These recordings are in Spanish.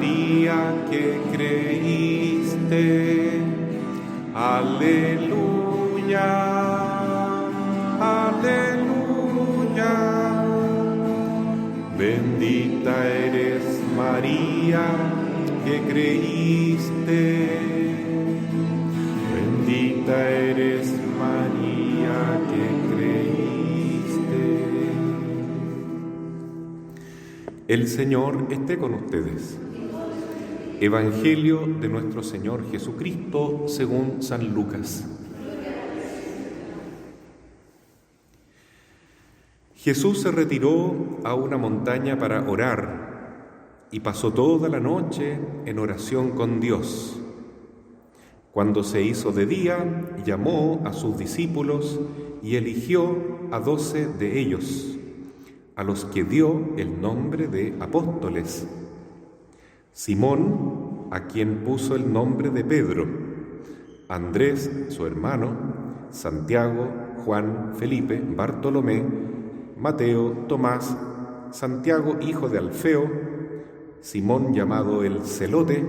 María, que creíste. Aleluya, aleluya. Bendita eres María, que creíste. Bendita eres María, que creíste. El Señor esté con ustedes. Evangelio de nuestro Señor Jesucristo según San Lucas. Jesús se retiró a una montaña para orar y pasó toda la noche en oración con Dios. Cuando se hizo de día, llamó a sus discípulos y eligió a 12 de ellos, a los que dio el nombre de apóstoles: Simón, a quien puso el nombre de Pedro; Andrés, su hermano; Santiago, Juan, Felipe, Bartolomé, Mateo, Tomás, Santiago, hijo de Alfeo, Simón llamado el Celote,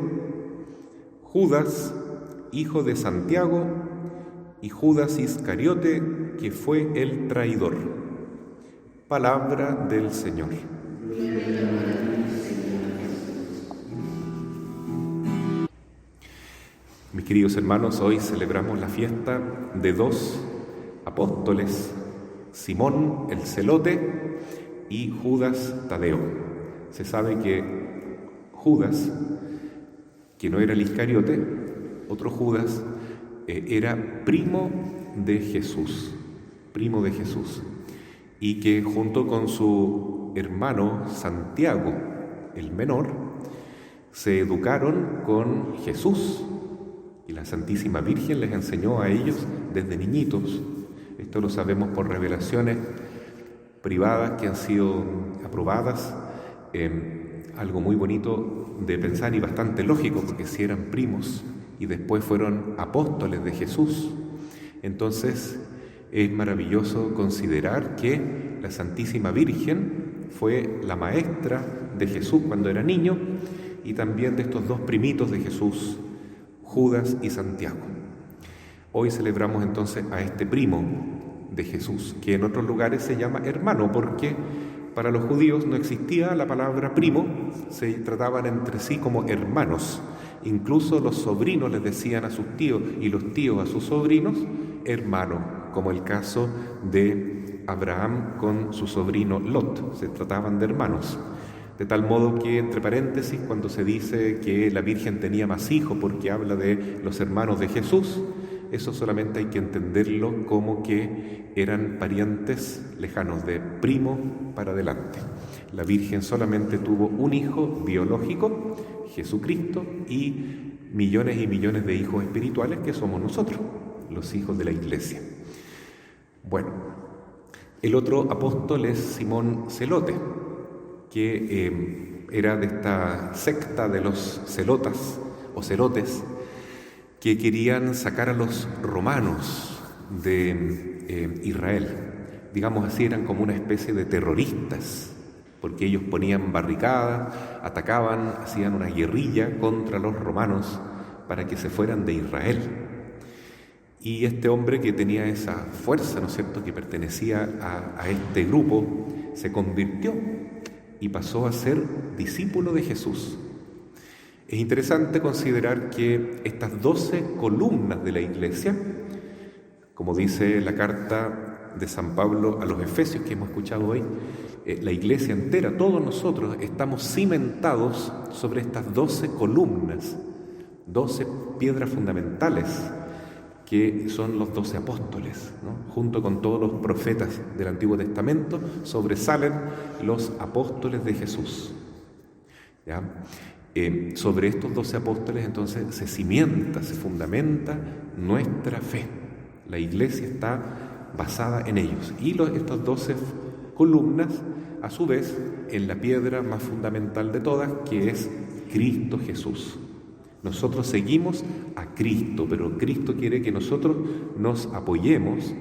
Judas, hijo de Santiago, y Judas Iscariote, que fue el traidor. Palabra del Señor. Mis queridos hermanos, hoy celebramos la fiesta de 2 apóstoles: Simón el Celote y Judas Tadeo. Se sabe que Judas, que no era el Iscariote, otro Judas, era primo de Jesús, y que junto con su hermano Santiago, el menor, se educaron con Jesús, y la Santísima Virgen les enseñó a ellos desde niñitos. Esto lo sabemos por revelaciones privadas que han sido aprobadas, algo muy bonito de pensar y bastante lógico, porque si eran primos y después fueron apóstoles de Jesús, entonces es maravilloso considerar que la Santísima Virgen fue la maestra de Jesús cuando era niño, y también de estos 2 primitos de Jesús, Judas y Santiago. Hoy celebramos entonces a este primo de Jesús, que en otros lugares se llama hermano, porque para los judíos no existía la palabra primo, se trataban entre sí como hermanos. Incluso los sobrinos les decían a sus tíos y los tíos a sus sobrinos hermano, como el caso de Abraham con su sobrino Lot, se trataban de hermanos. De tal modo que, entre paréntesis, cuando se dice que la Virgen tenía más hijos porque habla de los hermanos de Jesús, eso solamente hay que entenderlo como que eran parientes lejanos, de primo para adelante. La Virgen solamente tuvo un hijo biológico, Jesucristo, y millones de hijos espirituales que somos nosotros, los hijos de la Iglesia. Bueno, el otro apóstol es Simón Celote, que era de esta secta de los celotas o celotes, que querían sacar a los romanos de Israel. Digamos así, eran como una especie de terroristas, porque ellos ponían barricadas, atacaban, hacían una guerrilla contra los romanos para que se fueran de Israel. Y este hombre, que tenía esa fuerza, ¿no es cierto?, que pertenecía a este grupo, se convirtió y pasó a ser discípulo de Jesús. Es interesante considerar que estas 12 columnas de la Iglesia, como dice la carta de San Pablo a los Efesios que hemos escuchado hoy, la Iglesia entera, todos nosotros, estamos cimentados sobre estas 12 columnas, 12 piedras fundamentales, que son los 12 apóstoles, ¿no? Junto con todos los profetas del Antiguo Testamento, sobresalen los apóstoles de Jesús. ¿Ya? Sobre estos 12 apóstoles entonces se cimienta, se fundamenta nuestra fe. La Iglesia está basada en ellos. Y estas 12 columnas, a su vez, en la piedra más fundamental de todas, que es Cristo Jesús. Nosotros seguimos a Cristo, pero Cristo quiere que nosotros nos apoyemos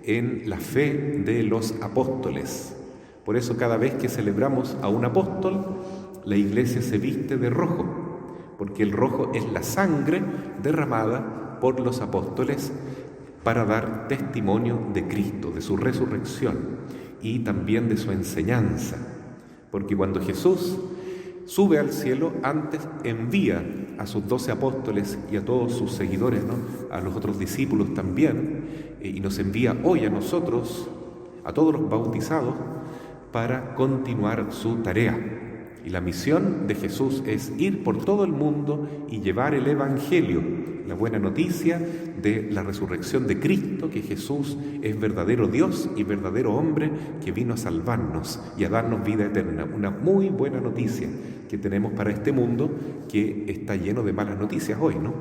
en la fe de los apóstoles. Por eso cada vez que celebramos a un apóstol, la Iglesia se viste de rojo, porque el rojo es la sangre derramada por los apóstoles para dar testimonio de Cristo, de su resurrección y también de su enseñanza. Porque cuando Jesús sube al cielo, antes envía a sus 12 apóstoles y a todos sus seguidores, ¿no?, a los otros discípulos también, y nos envía hoy a nosotros, a todos los bautizados, para continuar su tarea. Y la misión de Jesús es ir por todo el mundo y llevar el Evangelio, la buena noticia de la resurrección de Cristo, que Jesús es verdadero Dios y verdadero hombre, que vino a salvarnos y a darnos vida eterna. Una muy buena noticia que tenemos para este mundo que está lleno de malas noticias hoy, ¿no?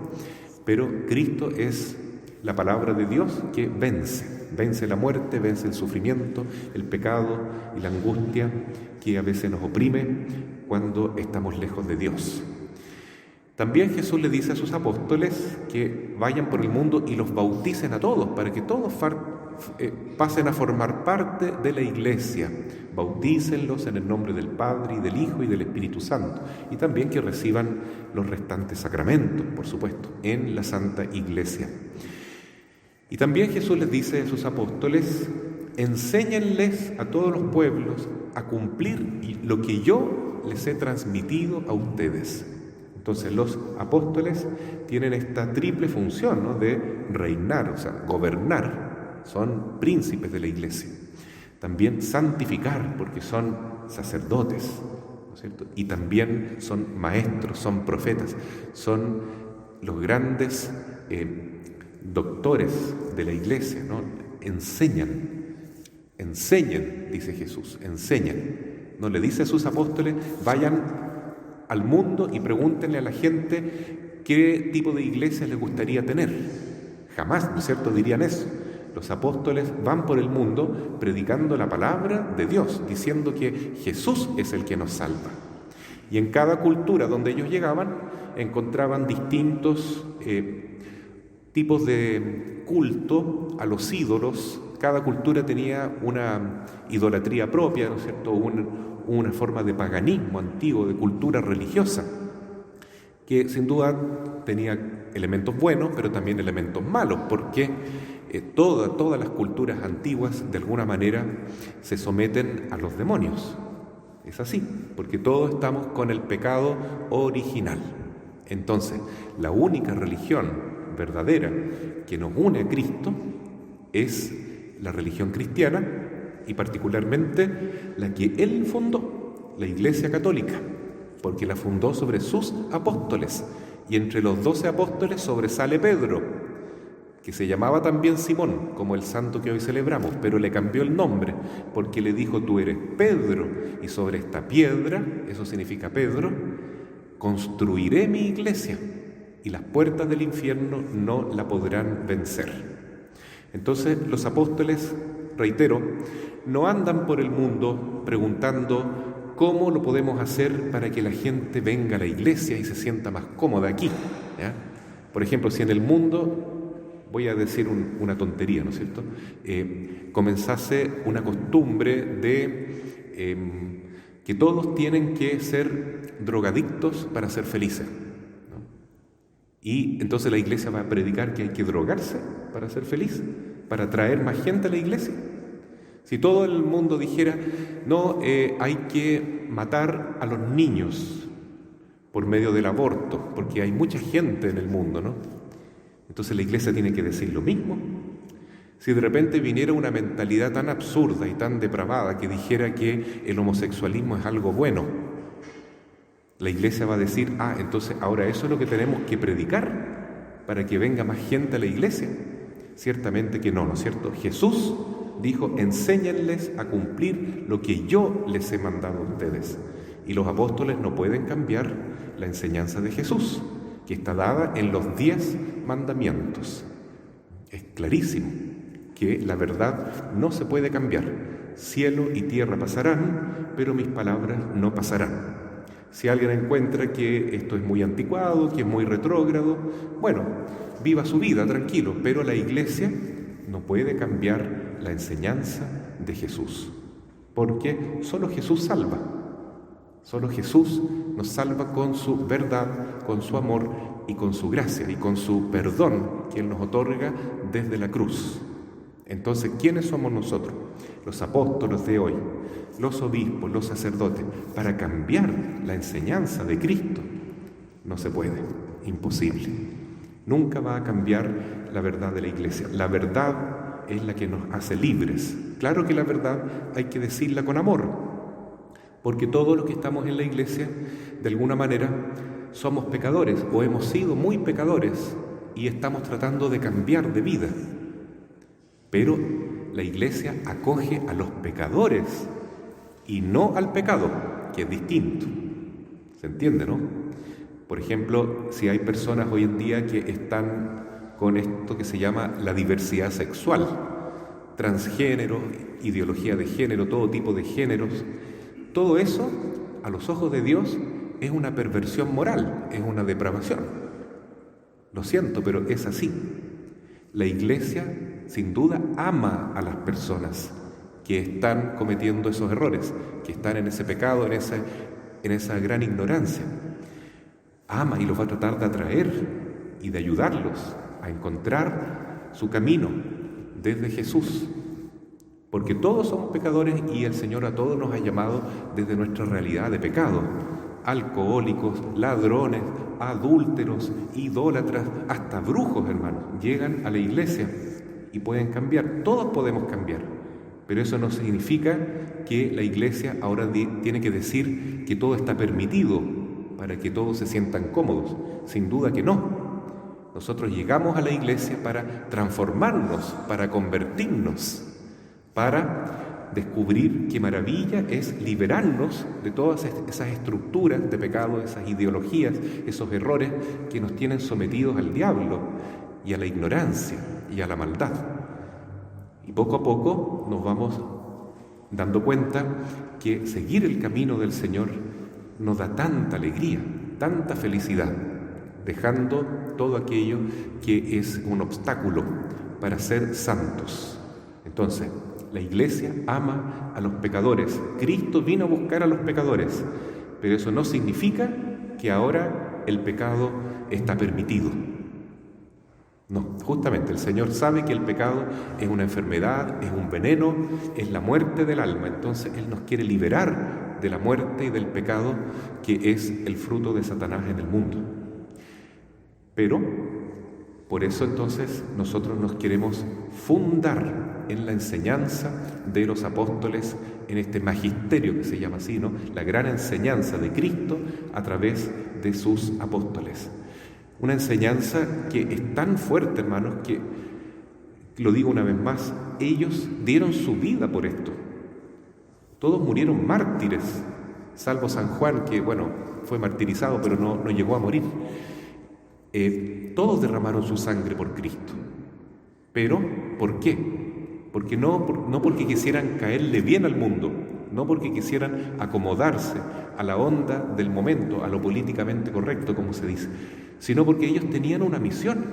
Pero Cristo es la palabra de Dios que vence la muerte, vence el sufrimiento, el pecado y la angustia que a veces nos oprime cuando estamos lejos de Dios. También Jesús le dice a sus apóstoles que vayan por el mundo y los bauticen a todos, para que todos pasen a formar parte de la iglesia. Bautícenlos en el nombre del Padre y del Hijo y del Espíritu Santo, y también que reciban los restantes sacramentos, por supuesto, en la Santa Iglesia. Y también Jesús les dice a sus apóstoles: enséñenles a todos los pueblos a cumplir lo que yo les he transmitido a ustedes. Entonces los apóstoles tienen esta triple función, ¿no?, de reinar, o sea, gobernar. Son príncipes de la iglesia. También santificar, porque son sacerdotes, ¿no es cierto? Y también son maestros, son profetas, son los grandes doctores de la iglesia, ¿no? Enseñen, dice Jesús, enseñan. No le dice a sus apóstoles: vayan al mundo y pregúntenle a la gente qué tipo de iglesia les gustaría tener. Jamás, ¿no es cierto?, dirían eso. Los apóstoles van por el mundo predicando la palabra de Dios, diciendo que Jesús es el que nos salva. Y en cada cultura donde ellos llegaban, encontraban distintos tipos de culto a los ídolos. Cada cultura tenía una idolatría propia, ¿no es cierto?, una forma de paganismo antiguo, de cultura religiosa, que sin duda tenía elementos buenos, pero también elementos malos, porque todas las culturas antiguas de alguna manera se someten a los demonios. Es así, porque todos estamos con el pecado original. Entonces, la única religión verdadera que nos une a Cristo es la religión cristiana, y particularmente la que Él fundó, la Iglesia Católica, porque la fundó sobre sus apóstoles, y entre los 12 apóstoles sobresale Pedro, que se llamaba también Simón, como el santo que hoy celebramos, pero le cambió el nombre, porque le dijo: tú eres Pedro, y sobre esta piedra, eso significa Pedro, construiré mi iglesia, y las puertas del infierno no la podrán vencer. Entonces los apóstoles, reitero, no andan por el mundo preguntando cómo lo podemos hacer para que la gente venga a la iglesia y se sienta más cómoda aquí, ¿ya? Por ejemplo, si en el mundo, voy a decir una tontería, ¿no es cierto?, comenzase una costumbre de que todos tienen que ser drogadictos para ser felices, ¿no? Y entonces la iglesia va a predicar que hay que drogarse para ser feliz, para atraer más gente a la iglesia. Si todo el mundo dijera: no, hay que matar a los niños por medio del aborto, porque hay mucha gente en el mundo, ¿no? Entonces la iglesia tiene que decir lo mismo. Si de repente viniera una mentalidad tan absurda y tan depravada que dijera que el homosexualismo es algo bueno, la iglesia va a decir: entonces ahora eso es lo que tenemos que predicar para que venga más gente a la iglesia. Ciertamente que no, ¿no es cierto? Jesús dijo: enséñenles a cumplir lo que yo les he mandado a ustedes. Y los apóstoles no pueden cambiar la enseñanza de Jesús, que está dada en los 10 mandamientos. Es clarísimo que la verdad no se puede cambiar. Cielo y tierra pasarán, pero mis palabras no pasarán. Si alguien encuentra que esto es muy anticuado, que es muy retrógrado, bueno, viva su vida tranquilo, pero la iglesia no puede cambiar la enseñanza de Jesús, porque solo Jesús salva. Solo Jesús nos salva con su verdad, con su amor y con su gracia y con su perdón que Él nos otorga desde la cruz. Entonces, ¿quiénes somos nosotros? Los apóstoles de hoy, los obispos, los sacerdotes, para cambiar la enseñanza de Cristo. No se puede, imposible. Nunca va a cambiar la verdad de la Iglesia. La verdad es la que nos hace libres. Claro que la verdad hay que decirla con amor, porque todos los que estamos en la Iglesia, de alguna manera, somos pecadores o hemos sido muy pecadores y estamos tratando de cambiar de vida. Pero la Iglesia acoge a los pecadores y no al pecado, que es distinto. ¿Se entiende, no? Por ejemplo, si hay personas hoy en día que están con esto que se llama la diversidad sexual, transgénero, ideología de género, todo tipo de géneros, todo eso, a los ojos de Dios, es una perversión moral, es una depravación. Lo siento, pero es así. La Iglesia, sin duda, ama a las personas que están cometiendo esos errores, que están en ese pecado, en esa gran ignorancia. Ama y los va a tratar de atraer y de ayudarlos a encontrar su camino desde Jesús. Porque todos somos pecadores y el Señor a todos nos ha llamado desde nuestra realidad de pecado. Alcohólicos, ladrones, adúlteros, idólatras, hasta brujos, hermanos, llegan a la Iglesia y pueden cambiar. Todos podemos cambiar, pero eso no significa que la Iglesia ahora tiene que decir que todo está permitido para que todos se sientan cómodos. Sin duda que no. Nosotros llegamos a la Iglesia para transformarnos, para convertirnos, para descubrir qué maravilla es liberarnos de todas esas estructuras de pecado, esas ideologías, esos errores que nos tienen sometidos al diablo y a la ignorancia y a la maldad. Y poco a poco nos vamos dando cuenta que seguir el camino del Señor nos da tanta alegría, tanta felicidad, dejando todo aquello que es un obstáculo para ser santos. Entonces, la Iglesia ama a los pecadores. Cristo vino a buscar a los pecadores, pero eso no significa que ahora el pecado está permitido. No, justamente el Señor sabe que el pecado es una enfermedad, es un veneno, es la muerte del alma. Entonces Él nos quiere liberar de la muerte y del pecado que es el fruto de Satanás en el mundo. Pero por eso entonces nosotros nos queremos fundar en la enseñanza de los apóstoles, en este magisterio que se llama así, ¿no? La gran enseñanza de Cristo a través de sus apóstoles. Una enseñanza que es tan fuerte, hermanos, que, lo digo una vez más, ellos dieron su vida por esto. Todos murieron mártires, salvo San Juan, que, fue martirizado, pero no llegó a morir. Todos derramaron su sangre por Cristo. ¿Pero por qué? Porque no porque quisieran caerle bien al mundo, no porque quisieran acomodarse a la onda del momento, a lo políticamente correcto, como se dice, sino porque ellos tenían una misión: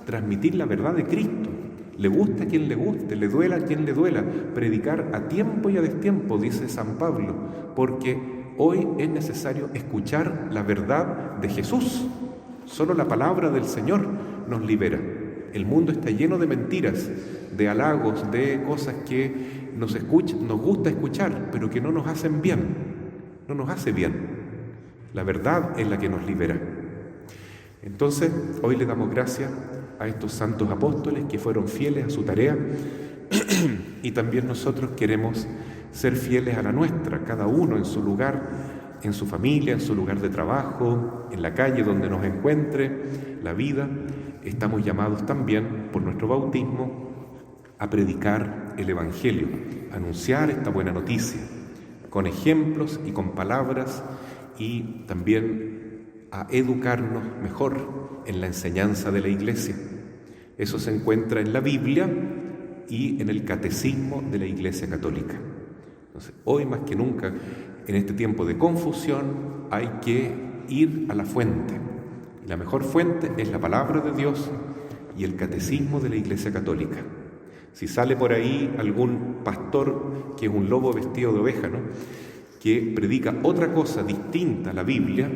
transmitir la verdad de Cristo. Le guste a quien le guste, le duela a quien le duela, predicar a tiempo y a destiempo, dice San Pablo, porque hoy es necesario escuchar la verdad de Jesús. Solo la palabra del Señor nos libera. El mundo está lleno de mentiras, de halagos, de cosas que nos gusta escuchar, pero que no nos hacen bien. No nos hace bien. La verdad es la que nos libera. Entonces, hoy le damos gracias a estos santos apóstoles que fueron fieles a su tarea y también nosotros queremos ser fieles a la nuestra, cada uno en su lugar, en su familia, en su lugar de trabajo, en la calle donde nos encuentre la vida. Estamos llamados también por nuestro bautismo a predicar el Evangelio, a anunciar esta buena noticia, con ejemplos y con palabras, y también a educarnos mejor en la enseñanza de la Iglesia. Eso se encuentra en la Biblia y en el Catecismo de la Iglesia Católica. Entonces, hoy más que nunca, en este tiempo de confusión, hay que ir a la fuente. Y la mejor fuente es la palabra de Dios y el Catecismo de la Iglesia Católica. Si sale por ahí algún pastor que es un lobo vestido de oveja, ¿no?, que predica otra cosa distinta a la Biblia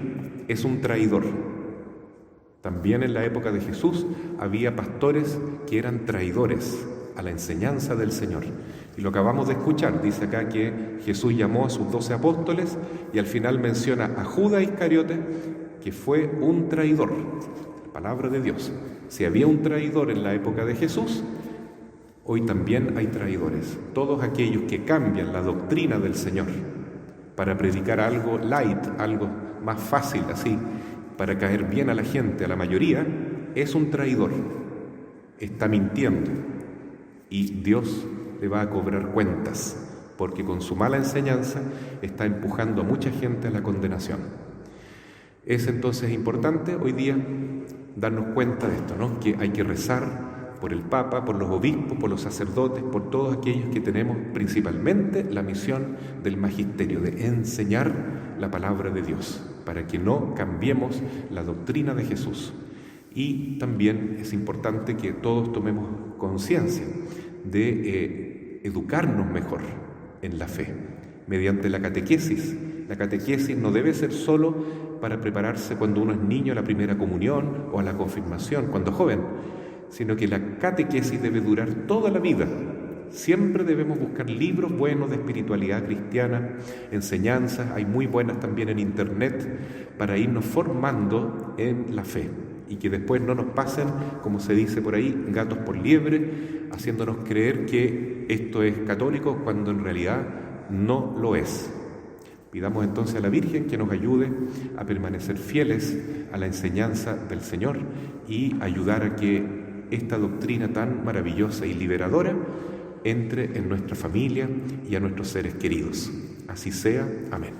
es un traidor. También en la época de Jesús había pastores que eran traidores a la enseñanza del Señor. Y lo acabamos de escuchar, dice acá que Jesús llamó a sus 12 apóstoles y al final menciona a Judas Iscariote, que fue un traidor. La palabra de Dios. Si había un traidor en la época de Jesús, hoy también hay traidores. Todos aquellos que cambian la doctrina del Señor para predicar algo light, algo más fácil así, para caer bien a la gente, a la mayoría, es un traidor. Está mintiendo. Y Dios le va a cobrar cuentas, porque con su mala enseñanza está empujando a mucha gente a la condenación. Es entonces importante hoy día darnos cuenta de esto, ¿no? Que hay que rezar por el Papa, por los obispos, por los sacerdotes, por todos aquellos que tenemos principalmente la misión del magisterio, de enseñar la palabra de Dios, para que no cambiemos la doctrina de Jesús. Y también es importante que todos tomemos conciencia de educarnos mejor en la fe, mediante la catequesis. La catequesis no debe ser solo para prepararse cuando uno es niño a la primera comunión o a la confirmación, cuando joven, sino que la catequesis debe durar toda la vida. Siempre debemos buscar libros buenos de espiritualidad cristiana, enseñanzas, hay muy buenas también en internet, para irnos formando en la fe y que después no nos pasen, como se dice por ahí, gatos por liebre, haciéndonos creer que esto es católico cuando en realidad no lo es. Pidamos entonces a la Virgen que nos ayude a permanecer fieles a la enseñanza del Señor y ayudar a que esta doctrina tan maravillosa y liberadora entre en nuestra familia y a nuestros seres queridos. Así sea. Amén.